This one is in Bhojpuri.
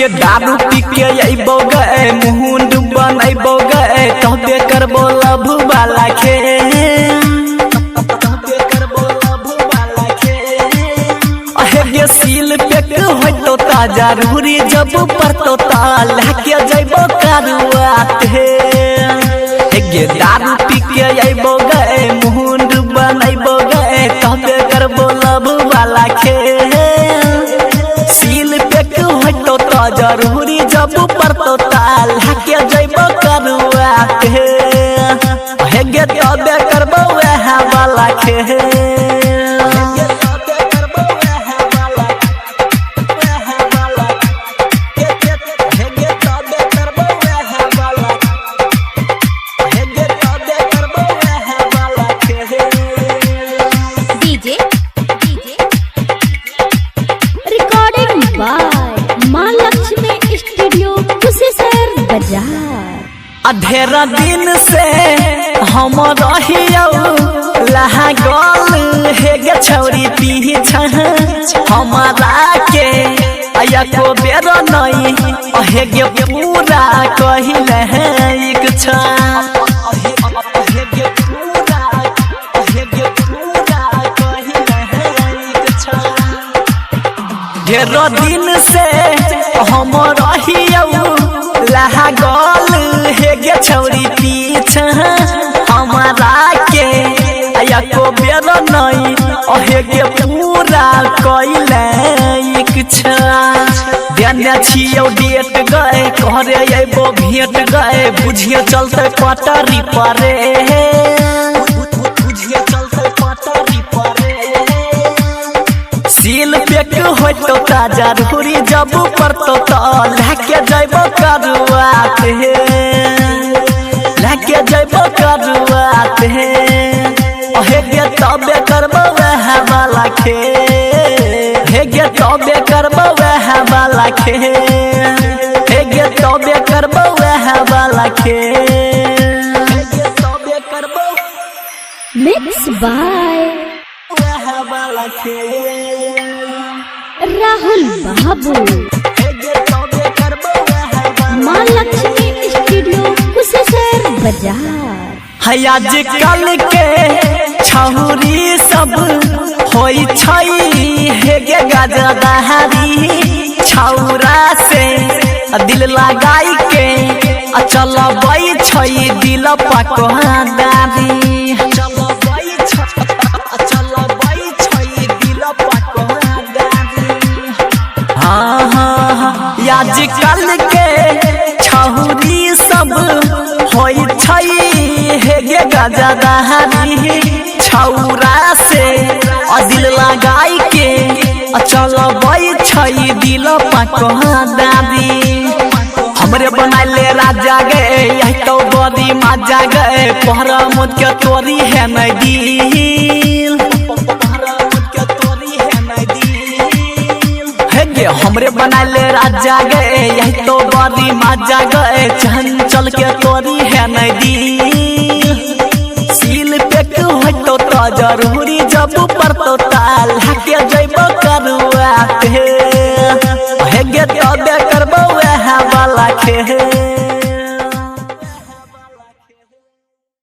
गे दारू पी के अइबो गए मुंड बनइबो गए तबे करबो लभ वाला खेल गे सील पेक होतो ता जरूरी जब परतो ता लेके जइबो करुआते गे दारू पी के अइबो गए मुंड बनइबो गए तबे करबो लभ वाला खेल सील पेक होतो ता जरूरी जब परतो ता लेके जइबो करुआते गे तबे करबो वह वाला खेल अधेरा दिन से हम रहियो लागल हे गे छौरी पीछा हमारा के आया को बेर नहीं हे गे पूरा कहिले इच्छा ढेर दिन से हम रहियो लागल हे गे छौरी पीछा हमारा के आया को बेर नहीं हे गे पूरा कइले इच्छा देने छियौ डेट गए करे अइबो भेट गए बुझिए चलते पटरी परे बुझिए चलते पटरी परे सील पेक होतो ता जरूरी जब परतो ता लेके जइबो करुआते लेके जइबो करुआते हे गे तबे करबो वह वाला खेल हे गे तबे करबो वह वाला खेल हे गे तबे करबो वह वाला खेल हे गे तबे करबो मिक्स बाय वह वाला खेल राहुल बाबू माँ लक्ष्मी स्टूडियो कुशेश्वर बाजार है आजकल के छौरी सब होई छई हे गे गजदारी छौरा से दिल लगाई के चलबै छई दिल पकवादारी आजकल के छौरी सब होई छई हे गे गजदारी छौरा से दिल लगाई के चलबै छई दिल पकवादारी हमरे बनाइले राजा गए यही तो बड़ी मजा गए पहरा मुद के तोरी है दिल हमरे बनाइले राजा गए यही तो बड़ी मजा गए चंचल के तोरी है दिल सील पेक होतो ता जरूरी जब परतो ता लेके जइबो करुआते हे गे तबे